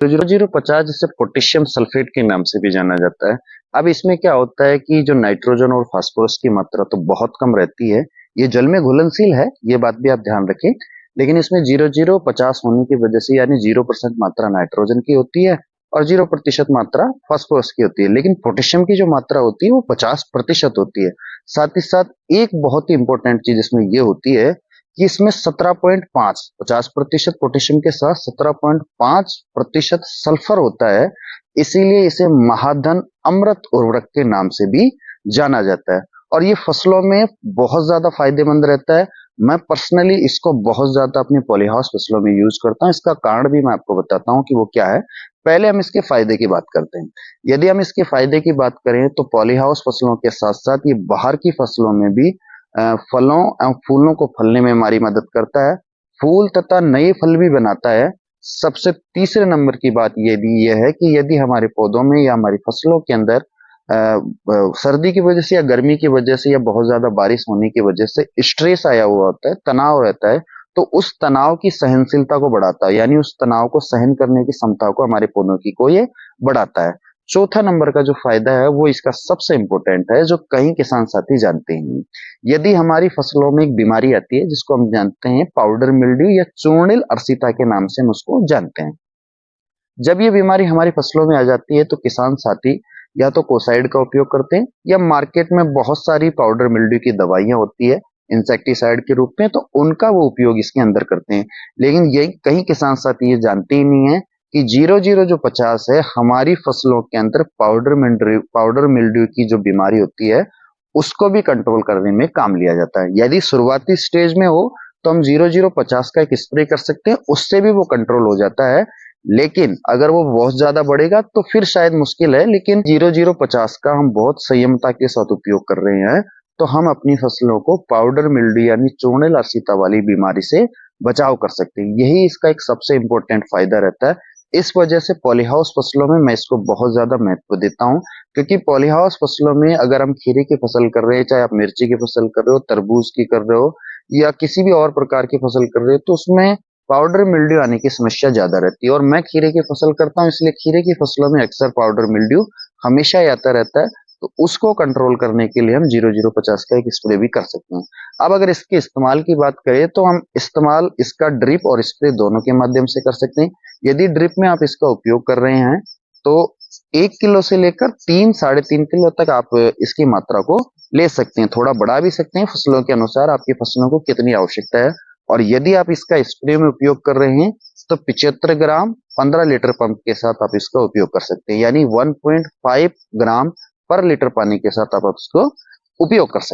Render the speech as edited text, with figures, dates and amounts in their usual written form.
तो 0050 जिसे potassium sulphate के नाम से भी जाना जाता है। अब इसमें क्या होता है कि जो नाइट्रोजन और फास्फोरस की मात्रा तो बहुत कम रहती है, ये जल में घुलनशील है, ये बात भी आप ध्यान रखें। लेकिन इसमें 0050 होने की वजह से यानी 0% मात्रा नाइट्रोजन की होती है और 0% मात्रा फास्फोरस की होती है। लेकिन पोटेशियम की जो मात्रा होती है वो 50% होती है। साथ ही साथ एक बहुत ही इंपॉर्टेंट चीज इसमें ये होती है कि इसमें 17.5 50% पोटेशियम के साथ 17.5% सल्फर होता है। इसीलिए इसे महाधन अमृत उर्वरक के नाम से भी जाना जाता है और ये फसलों में बहुत ज्यादा फायदेमंद रहता है। मैं पर्सनली इसको बहुत ज्यादा अपनी पॉलीहाउस फसलों में यूज करता हूँ। इसका कारण भी मैं आपको बताता हूँ कि वो क्या है। पहले हम इसके फायदे की बात करते हैं। यदि हम इसके फायदे की बात करें तो पॉलीहाउस फसलों के साथ साथ ये बाहर की फसलों में भी फलों एवं फूलों को फलने में हमारी मदद करता है, फूल तथा नए फल भी बनाता है। सबसे तीसरे नंबर की बात ये भी यह है कि यदि हमारे पौधों में या हमारी फसलों के अंदर सर्दी की वजह से या गर्मी की वजह से या बहुत ज्यादा बारिश होने की वजह से स्ट्रेस आया हुआ होता है, तनाव रहता है, तो उस तनाव की सहनशीलता को बढ़ाता है, यानी उस तनाव को सहन करने की क्षमता को हमारे पौधों की को ये बढ़ाता है। चौथा नंबर का जो फायदा है वो इसका सबसे इंपॉर्टेंट है, जो कई किसान साथी जानते हैं। यदि हमारी फसलों में एक बीमारी आती है जिसको हम जानते हैं पाउडर मिल्ड्यू या चूर्णिल अर्सिता के नाम से हम उसको जानते हैं। जब ये बीमारी हमारी फसलों में आ जाती है तो किसान साथी या तो कोसाइड का उपयोग करते हैं या मार्केट में बहुत सारी पाउडर मिल्ड्यू की दवाइयां होती है इंसेक्टिसाइड के रूप में, तो उनका वो उपयोग इसके अंदर करते हैं। लेकिन ये कई किसान साथी ये जानते ही नहीं है कि 0050 है हमारी फसलों के अंदर पाउडर मिल्ड्यू की जो बीमारी होती है उसको भी कंट्रोल करने में काम लिया जाता है। यदि शुरुआती स्टेज में हो तो हम 0050 का एक स्प्रे कर सकते हैं, उससे भी वो कंट्रोल हो जाता है। लेकिन अगर वो बहुत ज्यादा बढ़ेगा तो फिर शायद मुश्किल है। लेकिन 0050 का हम बहुत संयमता के साथ उपयोग कर रहे हैं तो हम अपनी फसलों को पाउडर मिल्ड्यू यानी चूर्णिल अर्सिता वाली बीमारी से बचाव कर सकते हैं। यही इसका एक सबसे इंपॉर्टेंट फायदा रहता है। इस वजह से पॉलीहाउस फसलों में मैं इसको बहुत ज्यादा महत्व देता हूँ, क्योंकि पॉलीहाउस फसलों में अगर हम खीरे की फसल कर रहे हैं, चाहे आप मिर्ची की फसल कर रहे हो, तरबूज की कर रहे हो या किसी भी और प्रकार की फसल कर रहे हो, तो उसमें पाउडर मिल्ड्यू आने की समस्या ज्यादा रहती है। और मैं खीरे की फसल करता हूँ, इसलिए खीरे की फसलों में अक्सर पाउडर मिल्ड्यू हमेशा ही आता रहता है। तो उसको कंट्रोल करने के लिए हम 0050 का एक स्प्रे भी कर सकते हैं। अब अगर इसके इस्तेमाल की बात करें तो हम इस्तेमाल इसका ड्रिप और स्प्रे दोनों के माध्यम से कर सकते हैं। यदि ड्रिप में आप इसका उपयोग कर रहे हैं तो 1 किलो से लेकर 3-3.5 किलो तक आप इसकी मात्रा को ले सकते हैं। थोड़ा बढ़ा भी सकते हैं फसलों के अनुसार, आपकी फसलों को कितनी आवश्यकता है। और यदि आप इसका स्प्रे में उपयोग कर रहे हैं तो 75 ग्राम 15 लीटर पंप के साथ आप इसका उपयोग कर सकते हैं, यानी 1.5 ग्राम पर लीटर पानी के साथ आप इसको उपयोग कर सकते हैं।